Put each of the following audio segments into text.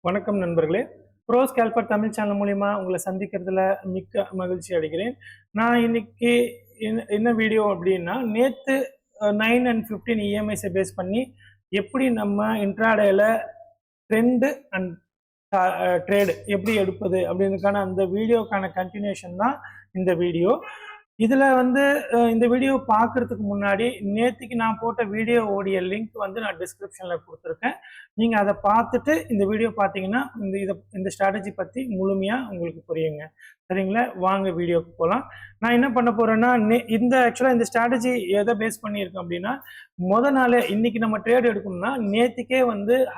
வணக்கம் நண்பர்களே. Bro scalper Tamil channel மூலிமா உங்களை சந்திக்கிறதுல மிக்க மகிழ்ச்சி அடைகிறேன். நான் இன்னைக்கு என்ன வீடியோ அப்படின்னா, நேற்று 9 and 15 இஎம்ஐஸை பேஸ் பண்ணி எப்படி நம்ம இன்ட்ராடேல ட்ரெண்டு அண்ட் ட்ரேடு எப்படி எடுப்பது அப்படின்றதுக்கான அந்த வீடியோக்கான கண்டினியூஷன் தான் இந்த வீடியோ. இதில் இந்த வீடியோ பார்க்குறதுக்கு முன்னாடி நேற்றுக்கு நான் போட்ட வீடியோவோடைய லிங்க் நான் டிஸ்கிரிப்ஷனில் கொடுத்துருக்கேன். நீங்கள் அதை பார்த்துட்டு இந்த வீடியோ பார்த்தீங்கன்னா இந்த ஸ்ட்ராட்டஜி பற்றி முழுமையாக உங்களுக்கு புரியுங்க. சரிங்களா? வாங்க வீடியோக்கு போகலாம். நான் என்ன பண்ண போகிறேன்னா, ஆக்சுவலாக இந்த ஸ்ட்ராட்டஜி எதை பேஸ் பண்ணியிருக்கேன் அப்படின்னா, நாள் இன்னைக்கு நம்ம ட்ரேட் எடுக்கணும்னா நேற்றுக்கே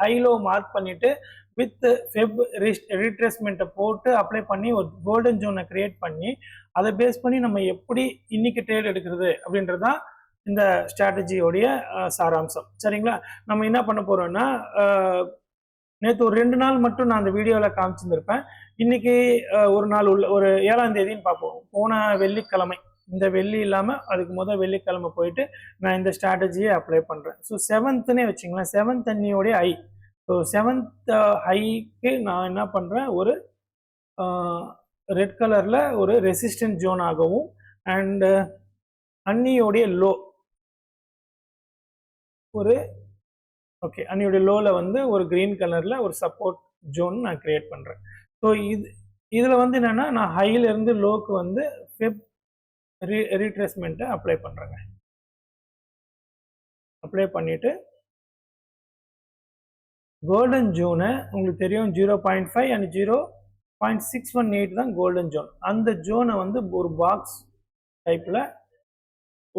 ஹைலோ மார்க் பண்ணிவிட்டு வித் ஃபெப் ரீட்ரேஸ்மெண்ட்டை போட்டு அப்ளை பண்ணி ஒரு கோல்டன் ஜோனை கிரியேட் பண்ணி அதை பேஸ் பண்ணி நம்ம எப்படி இன்னைக்கு ட்ரேட் எடுக்கிறது அப்படின்றதான் இந்த ஸ்ட்ராட்டஜியோடைய சாராம்சம். சரிங்களா? நம்ம என்ன பண்ண போறோம்னா, நேற்று ஒரு 2 நாள் மட்டும் நான் அந்த வீடியோவில் காமிச்சிருந்திருப்பேன். இன்னைக்கு ஒரு நாள் ஒரு 7ஆம் தேதின்னு பார்ப்போம். போன வெள்ளிக்கிழமை, இந்த வெள்ளி இல்லாமல் அதுக்கு வெள்ளிக்கிழமை போயிட்டு நான் இந்த ஸ்ட்ராட்டஜியை அப்ளை பண்ணுறேன். ஸோ 7th வச்சுங்களேன், 7th அன்னியோடைய high. So 7th haiku நான் என்ன பண்ணுறேன், ஒரு ரெட் கலரில் ஒரு ரெசிஸ்டன்ட் ஜோன் ஆகவும் அண்ட் அன்னியோடைய லோ அன்னியோடைய லோவில் ஒரு கிரீன் கலரில் ஒரு சப்போர்ட் ஜோன் நான் கிரியேட் பண்ணுறேன். ஸோ இதில் என்னென்னா, நான் ஹையிலேருந்து லோக்கு ஃபெப் ரீட்ரேஸ்மெண்ட்டை அப்ளை பண்ணுறேங்க. அப்ளை பண்ணிவிட்டு கோல்டன் ஜோனை உங்களுக்கு தெரியும் 0.5 and 0.618 தான் கோல்டன் ஜோன். அந்த ஜோனை ஒரு பாக்ஸ் டைப்பில்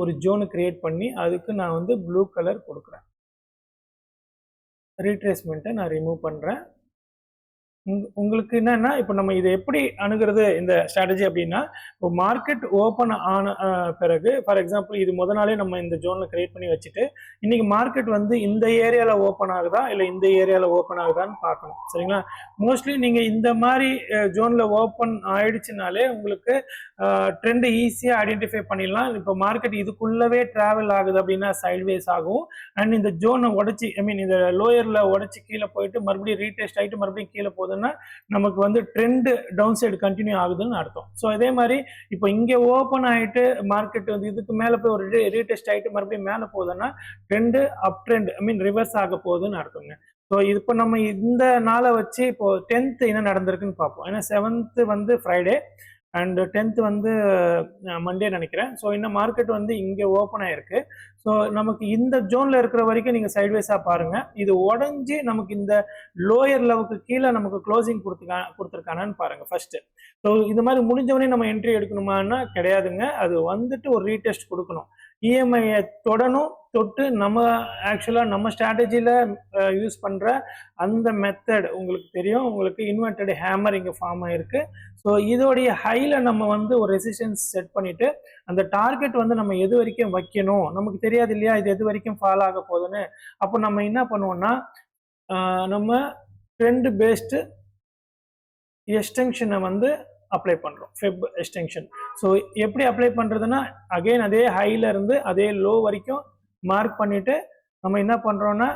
ஒரு ஜோனு கிரியேட் பண்ணி அதுக்கு நான் ப்ளூ கலர் கொடுக்குறேன். ரீட்ரேஸ்மெண்ட்டை நான் ரிமூவ் பண்ணுறேன். உங்களுக்கு என்னன்னா, இப்போ நம்ம இதை எப்படி அணுகிறது இந்த ஸ்ட்ராட்டஜி அப்படின்னா, இப்போ மார்க்கெட் ஓப்பன் ஆன பிறகு ஃபார் எக்ஸாம்பிள் இது நாளே நம்ம இந்த ஜோனில் கிரியேட் பண்ணி வச்சுட்டு இன்னைக்கு மார்க்கெட் இந்த ஏரியாவில் ஓப்பன் ஆகுதா இல்லை இந்த ஏரியாவில் ஓப்பன் ஆகுதான்னு பார்க்கணும். சரிங்களா? மோஸ்ட்லி நீங்கள் இந்த மாதிரி ஜோனில் ஓப்பன் ஆயிடுச்சுனாலே உங்களுக்கு ட்ரெண்டு ஈஸியாக ஐடென்டிஃபை பண்ணிடலாம். இப்போ மார்க்கெட் இதுக்குள்ளவே ட்ராவல் ஆகுது அப்படின்னா சைட்வேஸ் ஆகும். அண்ட் இந்த ஜோனை உடச்சி இந்த லோயரில் உடச்சி கீழே போயிட்டு மறுபடியும் ரீடெஸ்ட் ஆகிட்டு மறுபடியும் கீழே போகுது, நமக்கு ட்ரெண்ட் டவுன் சைடு கண்டினியூ ஆகுதுன்னு அர்த்தம். ஸோ அதே மாதிரி இப்போ இங்கே ஓப்பன் ஆகிட்டு மார்க்கெட் இதுக்கு மேலே போய் ஒரு ரீடெஸ்ட் ஆகிட்டு மறுபடியும் மேலே போகுதுன்னா ட்ரெண்டு அப் ட்ரெண்ட் ரிவர்ஸ் ஆக போகுதுன்னு அர்த்தங்க. ஸோ இப்போ நம்ம இந்த நாளை வச்சு இப்போ 10th என்ன நடந்திருக்குன்னு பார்ப்போம். ஏன்னா 7th Friday and 10th Monday நினைக்கிறேன். ஸோ இன்னும் மார்க்கெட் இங்கே ஓப்பன் ஆயிருக்கு. ஸோ நமக்கு இந்த ஜோனில் இருக்கிற வரைக்கும் நீங்கள் சைட்வேஸாக பாருங்கள். இது உடஞ்சி நமக்கு இந்த லோயர் லெவலுக்கு கீழே நமக்கு க்ளோசிங் கொடுத்துருக்கானான்னு பாருங்கள் ஃபர்ஸ்ட்டு. ஸோ இது மாதிரி முடிஞ்சவனே நம்ம என்ட்ரி எடுக்கணுமான்னா கிடையாதுங்க. அது ஒரு ரீடெஸ்ட் கொடுக்கணும். இஎம்ஐயை தொட்டு நம்ம ஆக்சுவலாக நம்ம ஸ்ட்ராட்டஜியில் யூஸ் பண்ணுற அந்த மெத்தட் உங்களுக்கு தெரியும். உங்களுக்கு இன்வெர்டட் ஹேமர் இங்கே ஃபார்ம் ஆகிருக்கு. ஸோ இதோடைய ஹையில் நம்ம ஒரு ரெசிஸ்டன்ஸ் செட் பண்ணிவிட்டு அந்த டார்கெட் நம்ம எது வரைக்கும் வைக்கணும் நமக்கு தெரியாது இல்லையா, இது எது வரைக்கும் ஃபாலோ ஆக போகுதுன்னு. அப்போ நம்ம என்ன பண்ணுவோம்னா, நம்ம ட்ரெண்ட் பேஸ்டு எக்ஸ்டென்ஷனை அப்ளை பண்ணுறோம், ஃபெப் எக்ஸ்டென்ஷன். ஸோ எப்படி அப்ளை பண்ணுறதுன்னா, அகெயின் அதே ஹையில இருந்து அதே லோ வரைக்கும் மார்க் பண்ணிட்டு நம்ம என்ன பண்ணுறோம்னா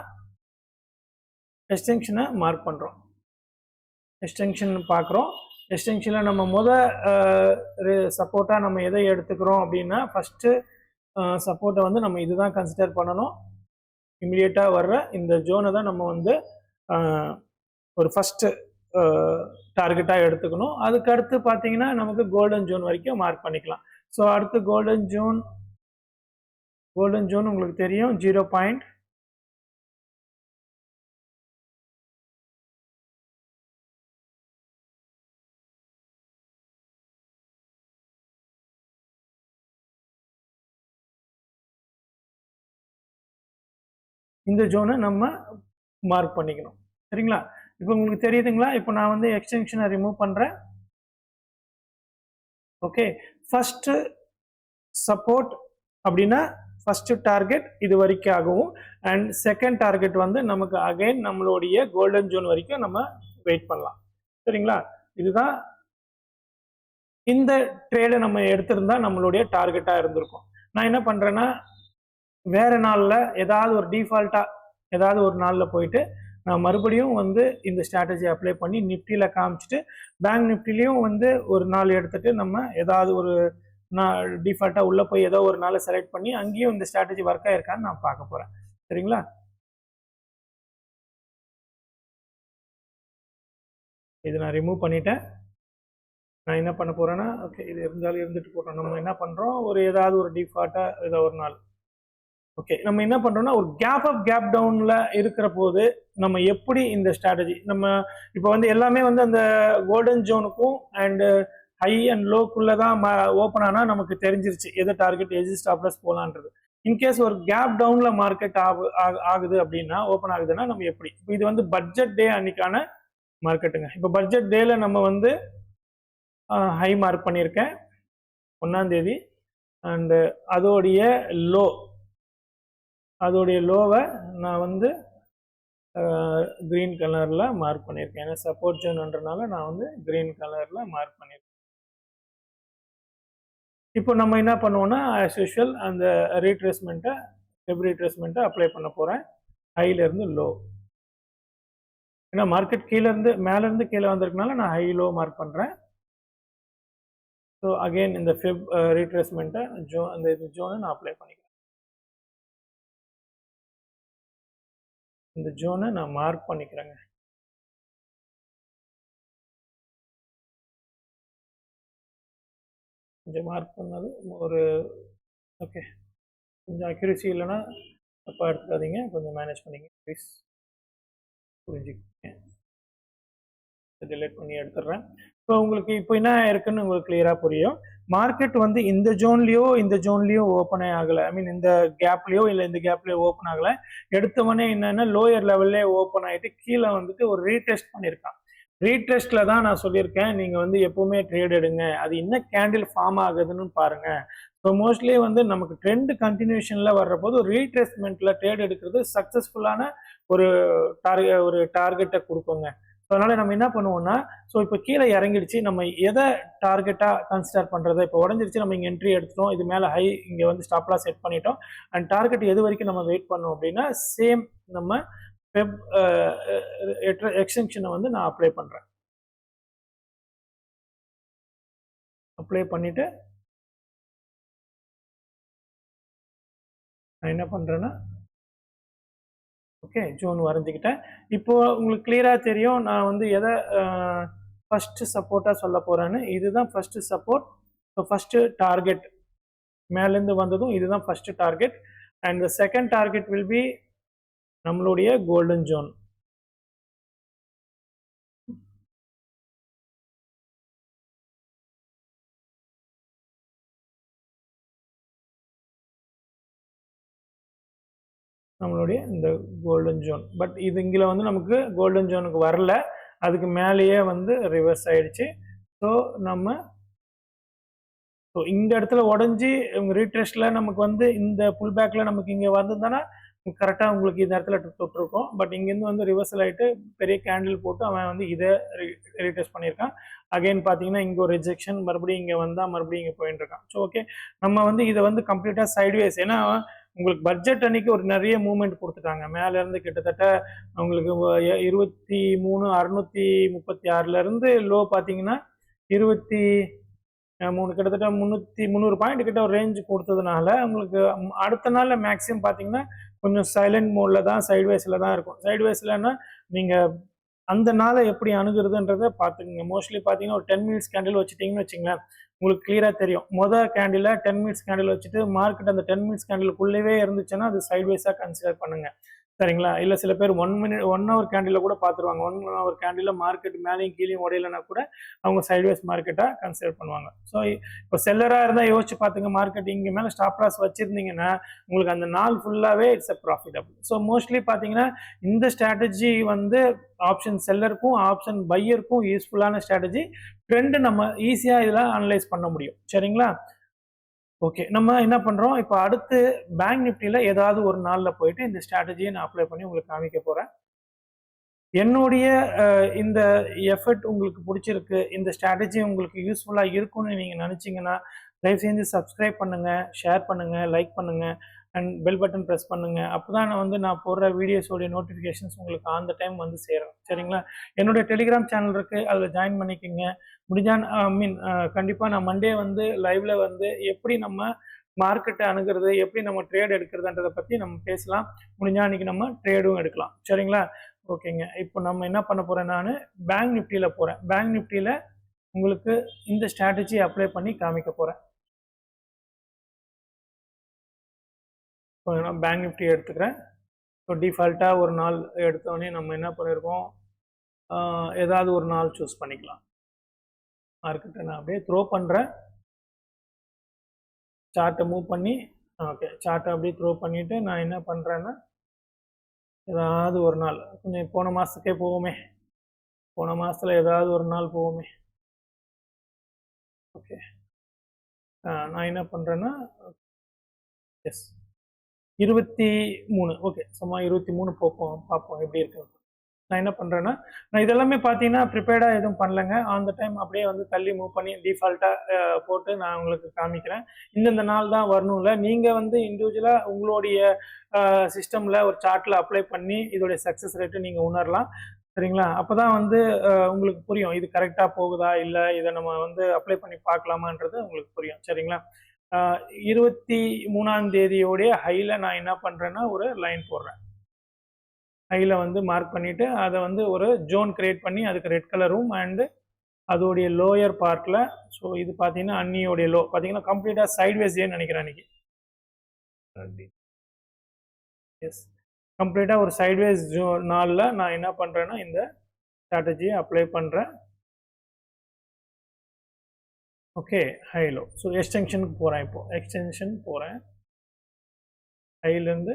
எக்ஸ்டென்ஷனை மார்க் பண்ணுறோம். எக்ஸ்டென்ஷன் பார்க்குறோம். எக்ஸ்டென்ஷனில் நம்ம சப்போர்ட்டாக நம்ம எதை எடுத்துக்கிறோம் அப்படின்னா, ஃபஸ்ட்டு சப்போர்ட்டை நம்ம இதுதான் கன்சிடர் பண்ணணும். இமிடியேட்டாக வர்ற இந்த ஜோனை தான் நம்ம ஒரு ஃபஸ்ட்டு டார்கெட்டாக எடுத்துக்கணும். அதுக்கடுத்து பார்த்தீங்கன்னா நமக்கு கோல்டன் ஜோன் வரைக்கும் மார்க் பண்ணிக்கலாம். ஸோ அடுத்து கோல்டன் ஜோன் உங்களுக்கு தெரியும் 0. இந்த ஜோனை நம்ம மார்க் பண்ணிக்கணும். சரிங்களா? இப்போ உங்களுக்கு தெரியுதுங்களா? இப்போ நான் எக்ஸ்டென்ஷனை ரிமூவ் பண்ணுறேன். ஓகே, ஃபர்ஸ்ட் சப்போர்ட் அப்படின்னா ஃபர்ஸ்ட் டார்கெட் இது வரைக்கும் ஆகும். அண்ட் செகண்ட் டார்கெட் நமக்கு அகைன் நம்மளுடைய கோல்டன் ஜோன் வரைக்கும் நம்ம வெயிட் பண்ணலாம். சரிங்களா? இதுதான் இந்த ட்ரேடை நம்ம எடுத்திருந்தா நம்மளுடைய டார்கெட்டாக இருந்திருக்கும். நான் என்ன பண்ணுறேன்னா, வேற நாளில் ஏதாவது ஒரு டிஃபால்ட்டாக ஏதாவது ஒரு நாளில் போயிட்டு நான் மறுபடியும் வந்து இந்த ஸ்ட்ராட்டஜி அப்ளை பண்ணி நிஃப்டியில் காமிச்சிட்டு பேங்க் நிஃப்டிலையும் வந்து ஒரு நாள் எடுத்துகிட்டு நம்ம ஏதாவது ஒரு நான் டிஃபால்ட்டாக உள்ளே போய் ஏதோ ஒரு நாளை செலக்ட் பண்ணி அங்கேயும் இந்த ஸ்ட்ராட்டஜி ஒர்க் ஆயிருக்கான்னு நான் பார்க்க போகிறேன். சரிங்களா? இது நான் ரிமூவ் பண்ணிட்டேன். நான் என்ன பண்ண போகிறேன்னா, ஓகே இது இருந்தாலும் இருந்துட்டு போட்டோம். நம்ம என்ன பண்ணுறோம், ஒரு ஏதாவது ஒரு டிஃபால்ட்டாக ஏதோ ஒரு நாள் ஓகே நம்ம என்ன பண்ணுறோம்னா ஒரு கேப் அப் கேப் டவுனில் இருக்கிற போது நம்ம எப்படி இந்த ஸ்ட்ராட்டஜி நம்ம இப்போ வந்து எல்லாமே வந்து அந்த கோல்டன் ஜோனுக்கும் அண்டு ஹை அண்ட் லோக்குள்ளே தான் ஓப்பன் ஆனால் நமக்கு தெரிஞ்சிருச்சு எது டார்கெட் எது ஸ்டாப்லஸ் போகலான்றது. இன்கேஸ் ஒரு கேப் டவுனில் மார்க்கெட் ஆகுது அப்படின்னா ஓப்பன் ஆகுதுன்னா நம்ம எப்படி இப்போ இது வந்து பட்ஜெட் டே அன்னைக்கான மார்க்கெட்டுங்க. இப்போ பட்ஜெட் டேல நம்ம வந்து ஹை மார்க் பண்ணியிருக்கேன் 1ஆம் தேதி அண்டு அதோடைய லோவை நான் வந்து க்ரீன் கலரில் மார்க் பண்ணியிருக்கேன். ஏன்னா சப்போர்ட் ஜோன்ன்றனால நான் வந்து க்ரீன் கலரில் மார்க் பண்ணியிருக்கேன். இப்போ நம்ம என்ன பண்ணுவோம்னா ஆஸ் யூஷுவல் அந்த ரீட்ரேஸ்மெண்ட்டை அப்ளை பண்ண போகிறேன் ஹைலேருந்து லோ. ஏன்னா மார்க்கெட் மேலேருந்து கீழே வந்திருக்கனால நான் ஹை லோ மார்க் பண்ணுறேன். ஸோ அகெயின் இந்த ரீட்ரேஸ்மெண்ட்டை அந்த ஜோனை நான் அப்ளை பண்ணிக்கிறேன். இந்த ஜோனை நான் மார்க் பண்ணிக்கிறேங்க. கொஞ்சம் மார்க் பண்ணது ஒரு ஓகே கொஞ்சம் அக்யூரசி இல்லைன்னா தப்பாக எடுத்துக்காதீங்க, கொஞ்சம் மேனேஜ் பண்ணிங்க ப்ளீஸ், புரிஞ்சுக்கோங்க. டிலீட் பண்ணி எடுத்துடுறேன். ஸோ உங்களுக்கு இப்போ என்ன இருக்குன்னு உங்களுக்கு கிளியராக புரியும். மார்க்கெட் வந்து இந்த ஜோன்லேயோ ஓப்பனே ஆகலை. ஐ மீன் இந்த கேப்லேயோ இல்லை இந்த கேப்லேயோ ஓப்பன் ஆகலை. எடுத்தவொடனே என்னென்னா லோயர் லெவல்லே ஓப்பன் ஆகிட்டு கீழே வந்துட்டு ஒரு ரீடெஸ்ட் பண்ணியிருக்கான். ரீடெஸ்ட்டில் தான் நான் சொல்லியிருக்கேன் நீங்கள் வந்து எப்போவுமே ட்ரேட் எடுங்க, அது என்ன கேண்டில் ஃபார்ம் ஆகுதுன்னு பாருங்கள். ஸோ மோஸ்ட்லி வந்து நமக்கு ட்ரெண்ட் கண்டினியூஷனில் வர்றபோது ஒரு ரீட்ரேஸ்மெண்ட்டில் ட்ரேட் எடுக்கிறது சக்ஸஸ்ஃபுல்லான ஒரு டார்கெட்டை கொடுப்போங்க. ஸோ அதனால் நம்ம என்ன பண்ணுவோம்னா ஸோ இப்போ கீழே இறங்கிடுச்சு, நம்ம எதை டார்கெட்டாக கன்சிடர் பண்ணுறது, இப்போ உடஞ்சிருச்சு நம்ம இங்கே என்ட்ரி எடுத்துட்டோம், இது மேலே ஹை இங்கே வந்து ஸ்டாப்லாம் செட் பண்ணிட்டோம் அண்ட் டார்கெட் எது வரைக்கும் நம்ம வெயிட் பண்ணோம் அப்படின்னா சேம் நம்ம எக்ஸ்டென்ஷனை வந்து நான் அப்ளை பண்ணுறேன். அப்ளை பண்ணிவிட்டு நான் என்ன பண்ணுறேன்னா ஓகே ஜோன் வரைஞ்சிக்கிட்டேன். இப்போது உங்களுக்கு கிளியராக தெரியும் நான் வந்து எதை ஃபஸ்ட்டு சப்போர்ட்டாக சொல்ல போகிறேன்னு. இதுதான் first support. So first target மேலேருந்து வந்ததும் இதுதான் first target and the second target will be நம்மளுடைய கோல்டன் ஜோன். நம்மளுடைய இந்த கோல்டன் ஜோன். பட் இது இங்கே வந்து நமக்கு கோல்டன் ஜோனுக்கு வரல, அதுக்கு மேலேயே வந்து ரிவர்ஸ் ஆயிடுச்சு. ஸோ இந்த இடத்துல உடஞ்சி ரீட்ரெஸ்டில் நமக்கு வந்து இந்த புல் பேக்கில் நமக்கு இங்கே வந்ததுன்னா கரெக்டாக உங்களுக்கு இந்த இடத்துல தொட்டிருக்கும். பட் இங்கேருந்து வந்து ரிவர்சல் ஆகிட்டு பெரிய கேண்டில் போட்டு அவன் வந்து இதை ரீடெஸ்ட் பண்ணியிருக்கான். அகைன் பார்த்தீங்கன்னா இங்கே ஒரு ரிஜெக்ஷன், மறுபடியும் இங்கே வந்தால் மறுபடியும் இங்கே போயிட்டு இருக்கான். ஸோ ஓகே நம்ம வந்து இதை வந்து கம்ப்ளீட்டாக சைட்வேஸ், ஏன்னா உங்களுக்கு பட்ஜெட் அன்னைக்கு ஒரு நிறைய மூவ்மெண்ட் கொடுத்துட்டாங்க. மேலேருந்து கிட்டத்தட்ட உங்களுக்கு 23,636 லோ பார்த்தீங்கன்னா 23 கிட்டத்தட்ட 300 பாயிண்ட் கிட்ட ஒரு ரேஞ்சு கொடுத்ததுனால உங்களுக்கு அடுத்த நாளில் மேக்ஸிமம் பார்த்தீங்கன்னா கொஞ்சம் சைலண்ட் மோடில் தான் சைட்வேஸில் தான் இருக்கும். சைட்வேஸ்லன்னா நீங்கள் அந்த நாளை எப்படி அணுகிறதுன்றதை பார்த்துக்குங்க. மோஸ்ட்லி பார்த்தீங்கன்னா ஒரு 10 மினிட்ஸ் கேண்டில் வச்சுட்டிங்கன்னு வச்சுங்களேன், உங்களுக்கு கிளியராக தெரியும். மொதல் கேண்டில் 10 மினிட்ஸ் கேண்டில் வச்சுட்டு மார்க்கெட் அந்த 10 மினிட்ஸ் கேண்டிலுக்குள்ளவே இருந்துச்சுன்னா அது சைட்வேஸாக கன்சிடர் பண்ணுங்கள். சரிங்களா? இல்லை சில பேர் 1 ஹவர் கேண்டில் கூட பார்த்துருவாங்க. 1 ஹவர் கேண்டில் மார்க்கெட் மேலேயும் கீழேயும் உடையலைன்னா கூட அவங்க சைட்வேஸ் மார்க்கெட்டாக கன்சிடர் பண்ணுவாங்க. ஸோ இப்போ செல்லராக இருந்தால் யோசிச்சு பார்த்துங்க, மார்க்கெட் இங்கே மேலே ஸ்டாப் லாஸ் வச்சுருந்தீங்கன்னா உங்களுக்கு அந்த நாள் ஃபுல்லாகவே it's a profitable. So mostly பார்த்தீங்கன்னா இந்த ஸ்ட்ராட்டஜி வந்து ஆப்ஷன் செல்லருக்கும் ஆப்ஷன் பையருக்கும் யூஸ்ஃபுல்லான ஸ்ட்ராட்டஜி. ட்ரெண்டு நம்ம ஈஸியாக இதில் அனலைஸ் பண்ண முடியும். சரிங்களா? ஓகே நம்ம என்ன பண்ணுறோம், இப்போ அடுத்து பேங்க் நிஃப்டியில் ஏதாவது ஒரு நாளில் போயிட்டு இந்த ஸ்ட்ராட்டஜியை நான் அப்ளை பண்ணி உங்களுக்கு காமிக்க போகிறேன். என்னுடைய இந்த எஃபர்ட் உங்களுக்கு பிடிச்சிருக்கு, இந்த ஸ்ட்ராட்டஜி உங்களுக்கு யூஸ்ஃபுல்லாக இருக்கும்னு நீங்கள் நினச்சிங்கன்னா தயவு செஞ்சு சப்ஸ்கிரைப் பண்ணுங்கள், ஷேர் பண்ணுங்கள், லைக் பண்ணுங்கள் அண்ட் பெல் பட்டன் ப்ரெஸ் பண்ணுங்கள். அப்போ தான் நான் போடுற வீடியோஸோடைய நோட்டிஃபிகேஷன்ஸ் உங்களுக்கு அந்த டைம் வந்து சேரும். சரிங்களா? என்னுடைய டெலிகிராம் சேனல் இருக்குது, அதில் ஜாயின் பண்ணிக்கோங்க. முடிஞ்சால் கண்டிப்பாக நான் மண்டே வந்து லைவ்ல வந்து எப்படி நம்ம மார்க்கெட்டை அணுகிறது, எப்படி நம்ம ட்ரேட் எடுக்கிறதுன்றதை பற்றி நம்ம பேசலாம். முடிஞ்சால் அன்றைக்கி நம்ம ட்ரேடும் எடுக்கலாம். சரிங்களா? ஓகேங்க. இப்போ நம்ம என்ன பண்ண போகிறேன், நான் பேங்க் நிஃப்டியில் போகிறேன். பேங்க் நிஃப்டியில் உங்களுக்கு இந்த ஸ்ட்ராட்டஜி அப்ளை பண்ணி காமிக்க போகிறேன். இப்போ நான் பேங்க் நிஃப்டி எடுத்துக்கிறேன். ஸோ டிஃபால்ட்டாக ஒரு நாள் எடுத்தோடனே நம்ம என்ன பண்ணியிருக்கோம், ஏதாவது ஒரு நாள் சூஸ் பண்ணிக்கலாம். மார்க்கெட்டை நான் அப்படியே த்ரோ பண்ணுறேன். சார்ட்டை மூவ் பண்ணி ஓகே, சார்ட்டை அப்படியே த்ரோ பண்ணிவிட்டு நான் என்ன பண்ணுறேன்னா, ஏதாவது ஒரு நாள் கொஞ்சம் போன மாதத்துக்கே போவோமே, போன மாதத்தில் ஏதாவது ஒரு நாள் போவோமே. ஓகே, நான் என்ன பண்ணுறேன்னா, எஸ் 23 ஓகே, சும்மா 23 பார்ப்போம் எப்படி இருக்கு. நான் என்ன பண்ணுறேன்னா, நான் இதெல்லாமே பார்த்தீங்கன்னா ப்ரிப்பேர்டாக எதுவும் பண்ணலைங்க. அந்த டைம் அப்படியே வந்து தள்ளி மூவ் பண்ணி டிஃபால்ட்டாக போட்டு நான் உங்களுக்கு காமிக்கிறேன். இந்தந்த நாள் தான் வரணும்ல. நீங்கள் வந்து இண்டிவிஜுவலாக உங்களுடைய சிஸ்டமில் ஒரு சார்ட்டில் அப்ளை பண்ணி இதோடைய சக்ஸஸ் ரேட்டு நீங்கள் உணரலாம். சரிங்களா? அப்போ தான் வந்து உங்களுக்கு புரியும், இது கரெக்டாக போகுதா இல்லை இதை நம்ம வந்து அப்ளை பண்ணி பார்க்கலாமான்றது உங்களுக்கு புரியும். சரிங்களா? 23ஆம் தேதியோடைய ஹையில் நான் என்ன பண்ணுறேன்னா ஒரு லைன் போடுறேன். ஹையில் வந்து மார்க் பண்ணிவிட்டு அதை வந்து ஒரு ஜோன் கிரியேட் பண்ணி அதுக்கு ரெட் கலரும் அண்டு அதோடைய லோயர் பார்ட்டில், ஸோ இது பார்த்தீங்கன்னா அன்னியோடைய லோ பார்த்தீங்கன்னா கம்ப்ளீட்டாக சைட்வேஸேன்னு நினைக்கிறேன் அன்றைக்கி. எஸ், கம்ப்ளீட்டாக ஒரு சைட்வேஸ் நாளில் நான் என்ன பண்ணுறேன்னா இந்த ஸ்ட்ராட்டஜியை அப்ளை பண்ணுறேன். Okay, high low. ஸோ எக்ஸ்டென்ஷனுக்கு போகிறேன். இப்போது எக்ஸ்டென்ஷன் போகிறேன். ஹைலேருந்து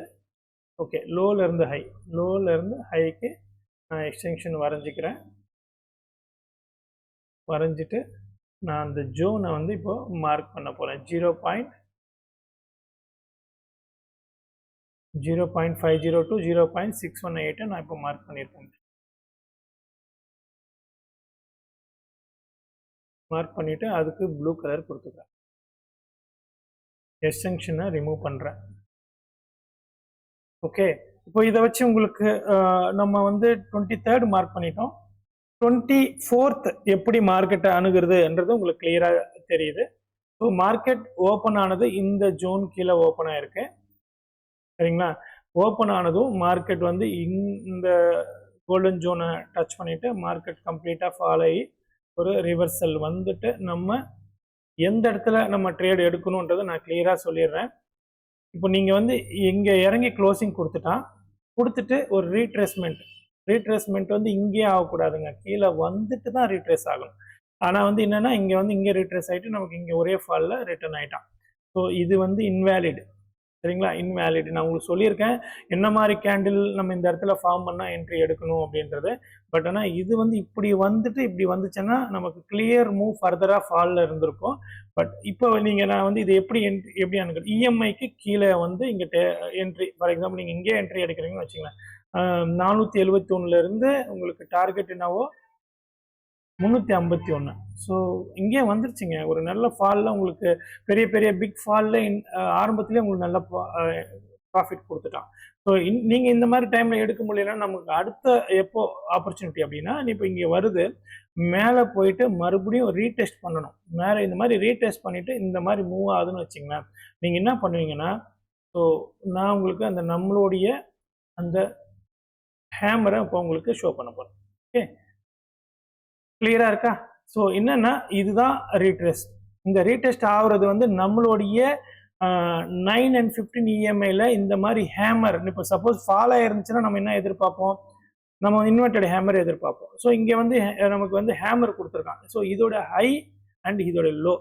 ஓகே, லோலேருந்து ஹை, லோலேருந்து ஹைக்கு நான் எக்ஸ்டென்ஷன் வரைஞ்சிக்கிறேன். வரைஞ்சிட்டு நான் அந்த ஜோனை வந்து இப்போது மார்க் பண்ண போகிறேன். 0.502 to 0.618 நான் இப்போ மார்க் பண்ணியிருக்கேன். மார்க் பண்ணிவிட்டு அதுக்கு ப்ளூ கலர் கொடுத்துக்கிறேன். எக்ஸ்டென்ஷனை ரிமூவ் பண்ணுறேன். ஓகே, இப்போ இதை வச்சு உங்களுக்கு நம்ம வந்து 23rd மார்க் பண்ணிட்டோம். 24th எப்படி மார்க்கெட்டை அணுகிறதுன்றது உங்களுக்கு கிளியராக தெரியுது. ஸோ மார்க்கெட் ஓப்பன் ஆனது இந்த ஜோன் கீழே ஓப்பன் ஆயிருக்கு. சரிங்களா? ஓப்பன் ஆனதும் மார்க்கெட் வந்து இந்த கோல்டன் ஜோனை டச் பண்ணிவிட்டு மார்க்கெட் கம்ப்ளீட்டாக ஃபாலோ ஆகி ஒரு ரிவர்சல் வந்துட்டு நம்ம எந்த இடத்துல நம்ம ட்ரேட் எடுக்கணுன்றதை நான் கிளியராக சொல்லிடுறேன். இப்போ நீங்கள் வந்து இங்கே இறங்கி க்ளோசிங் கொடுத்துட்டு ஒரு ரீட்ரேஸ்மெண்ட் வந்து இங்கேயே ஆகக்கூடாதுங்க, கீழே வந்துட்டு தான் ரீட்ரேஸ் ஆகணும். ஆனால் வந்து என்னென்னா இங்கே ரீட்ரேஸ் ஆகிட்டு நமக்கு இங்கே ஒரே ஃபாலில் ரிட்டர்ன் ஆகிட்டான். ஸோ இது வந்து இன்வேலிட். சரிங்களா? இன்வேலிட். நான் உங்களுக்கு சொல்லியிருக்கேன் என்ன மாதிரி கேண்டில் நம்ம இந்த இடத்துல ஃபார்ம் பண்ணால் என்ட்ரி எடுக்கணும் அப்படின்றது. பட் ஆனால் இது வந்து இப்படி வந்துட்டு இப்படி வந்துச்சுன்னா நமக்கு கிளியர் மூவ் ஃபர்தராக ஃபாலில் இருந்திருக்கும். பட் இப்போ நான் வந்து இது எப்படி அனுப்புறது, இஎம்ஐக்கு கீழே வந்து இங்கே என்ட்ரி, ஃபார் எக்ஸாம்பிள் நீங்கள் இங்கே என்ட்ரி எடுக்கிறீங்கன்னு வச்சுங்களேன், 471 உங்களுக்கு டார்கெட் என்னவோ 351. ஸோ இங்கே வந்துருச்சுங்க. ஒரு நல்ல ஃபாலில் உங்களுக்கு பெரிய பெரிய பிக் ஃபாலில் ஆரம்பத்துலேயே உங்களுக்கு நல்ல ப்ராஃபிட் கொடுத்துட்டான். ஸோ நீங்கள் இந்த மாதிரி டைமில் எடுக்க முடியலன்னா நமக்கு அடுத்த எப்போ ஆப்பர்ச்சுனிட்டி அப்படின்னா, இப்போ இங்கே வருது, மேலே போயிட்டு மறுபடியும் ரீடெஸ்ட் பண்ணணும். மேலே இந்த மாதிரி ரீடெஸ்ட் பண்ணிவிட்டு இந்த மாதிரி மூவ் ஆகுதுன்னு வச்சிங்களேன், நீங்கள் என்ன பண்ணுவீங்கன்னா, ஸோ நான் உங்களுக்கு அந்த நம்மளுடைய அந்த ஹேமரை இப்போ உங்களுக்கு ஷோ பண்ண போகிறேன். ஓகே, கிளியராக இருக்கா? ஸோ என்னென்னா இதுதான் ரீடெஸ்ட். இந்த ரீடெஸ்ட் ஆகுறது வந்து நம்மளுடைய 9 and 15 இஎம்ஐயில் இந்த மாதிரி ஹேமர், இப்போ சப்போஸ் ஃபால் ஆயிருந்துச்சுன்னா நம்ம என்ன எதிர்பார்ப்போம், நம்ம இன்வெர்டட் ஹேமர் எதிர்பார்ப்போம். ஸோ இங்கே வந்து நமக்கு வந்து ஹேமர் கொடுத்துருக்காங்க. ஸோ இதோட ஹை அண்ட் இதோட லோ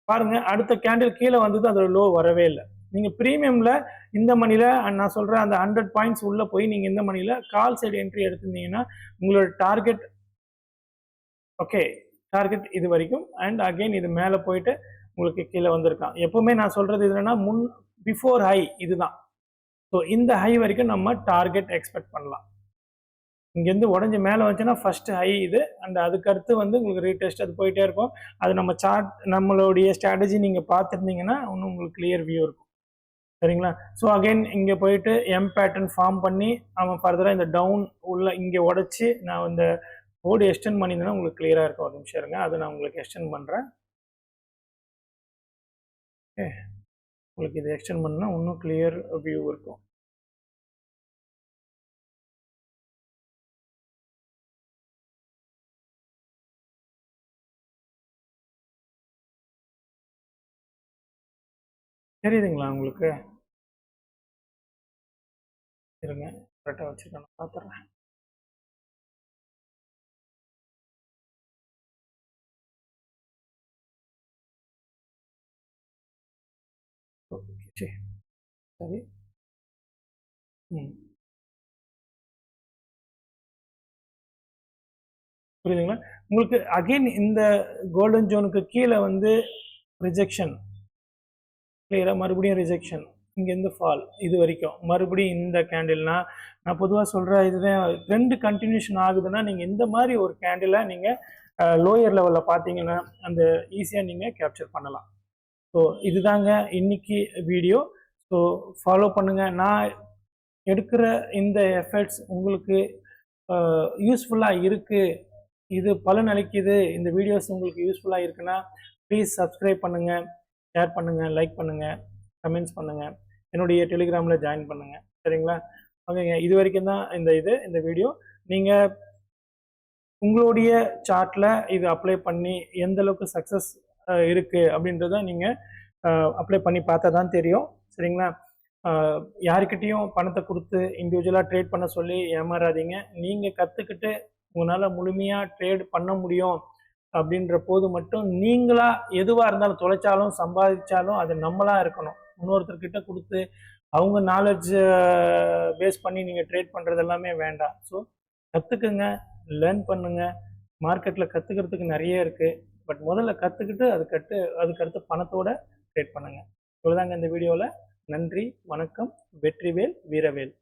பாருங்கள், அடுத்த கேண்டில் கீழே வந்தது, அதோட லோ வரவே இல்லை. நீங்கள் ப்ரீமியமில் இந்த மணியில் நான் சொல்கிறேன் அந்த 100 பாயிண்ட்ஸ் உள்ளே போய் நீங்கள் இந்த மணியில் கால் சைடு என்ட்ரி எடுத்திருந்தீங்கன்னா உங்களோட டார்கெட் ஓகே, டார்கெட் இது வரைக்கும் அண்ட் அகெயின் இது மேலே போயிட்டு உங்களுக்கு கீழே வந்திருக்கான். எப்பவுமே நான் சொல்கிறது இது என்னன்னா பிஃபோர் ஹை இதுதான். ஸோ இந்த ஹை வரைக்கும் நம்ம டார்கெட் எக்ஸ்பெக்ட் பண்ணலாம். இங்கேருந்து உடஞ்சி மேலே வந்துச்சுன்னா ஃபஸ்ட்டு ஹை இது அண்ட் அதுக்கடுத்து வந்து உங்களுக்கு ரீடெஸ்ட் அது போயிட்டே இருக்கும். அது நம்ம நம்மளுடைய ஸ்ட்ராட்டஜி நீங்கள் பார்த்துருந்தீங்கன்னா இன்னும் உங்களுக்கு கிளியர் வியூ இருக்கும். சரிங்களா? ஸோ அகைன் இங்கே போயிட்டு எம் பேட்டர்ன் ஃபார்ம் பண்ணி அவன் ஃபர்தராக இந்த டவுன் உள்ள இங்கே உடச்சி நான் இந்த கோடு எக்ஸ்டெண்ட் பண்ணியிருந்தேன்னா உங்களுக்கு கிளியராக இருக்கும். ஒரு நிமிஷம் இருங்க, அதை நான் உங்களுக்கு எக்ஸ்டெண்ட் பண்ணுறேன். ஓகே, உங்களுக்கு இது எக்ஸ்டெண்ட் பண்ணால் இன்னும் கிளியர் வியூ இருக்கும். தெரியுதுங்களா உங்களுக்கு? இருங்க, கரெக்டாக வச்சுருக்கேன், நான் பார்த்துட்றேன். ஓகே சரி. புரியுதுங்களா? உங்களுக்கு அகைன் இந்த கோல்டன் ஜோனுக்கு கீழே வந்து ரிஜெக்ஷன், கிளியரா மறுபடியும் ரிஜெக்ஷன், இங்கேருந்து ஃபால், இது வரைக்கும் மறுபடியும் இந்த கேண்டில்னா நான் பொதுவாக சொல்கிற இதுதான் ட்ரெண்டு கண்டினியூஷன் ஆகுதுன்னா நீங்கள் இந்த மாதிரி ஒரு கேண்டிலை நீங்கள் லோயர் லெவலில் பார்த்தீங்கன்னா அந்த ஈஸியாக நீங்கள் கேப்சர் பண்ணலாம். ஸோ இதுதாங்க இன்னைக்கு வீடியோ. ஸோ ஃபாலோ பண்ணுங்கள். நான் எடுக்கிற இந்த எஃபர்ட்ஸ் உங்களுக்கு யூஸ்ஃபுல்லாக இருக்குது, இது பலன் அளிக்குது, இந்த வீடியோஸ் உங்களுக்கு யூஸ்ஃபுல்லாக இருக்குன்னா ப்ளீஸ் சப்ஸ்கிரைப் பண்ணுங்கள், ஷேர் பண்ணுங்கள், லைக் பண்ணுங்கள், கமெண்ட்ஸ் பண்ணுங்கள், என்னுடைய டெலிகிராமில் ஜாயின் பண்ணுங்கள். சரிங்களா? ஓகேங்க, இது வரைக்கும் தான் இந்த வீடியோ. நீங்கள் உங்களுடைய சார்ட்டில் இது அப்ளை பண்ணி எந்த அளவுக்கு சக்ஸஸ் இருக்குது அப்படின்றத நீங்கள் அப்ளை பண்ணி பார்த்தா தான் தெரியும். சரிங்களா? யாருக்கிட்டேயும் பணத்தை கொடுத்து இண்டிவிஜுவலாக ட்ரேட் பண்ண சொல்லி ஏமாறாதீங்க. நீங்கள் கற்றுக்கிட்டு உங்களால் முழுமையாக ட்ரேட் பண்ண முடியும் அப்படின்ற போது மட்டும் நீங்களாக எதுவாக இருந்தாலும் தொலைச்சாலும் சம்பாதிச்சாலும் அது நம்மளாக இருக்கணும். இன்னொருத்தர்கிட்ட கொடுத்து அவங்க நாலேஜ் பேஸ் பண்ணி நீங்கள் ட்ரேட் பண்ணுறது எல்லாமே வேண்டாம். ஸோ கற்றுக்குங்க, லேர்ன் பண்ணுங்கள். மார்க்கெட்டில் கற்றுக்கிறதுக்கு நிறைய இருக்குது. பட் முதல்ல கற்றுக்கிட்டு அதுக்கடுத்து பணத்தோடு ட்ரேட் பண்ணுங்கள். இவ்வளோதாங்க இந்த வீடியோவில். நன்றி, வணக்கம். வெற்றிவேல் வீரவேல்.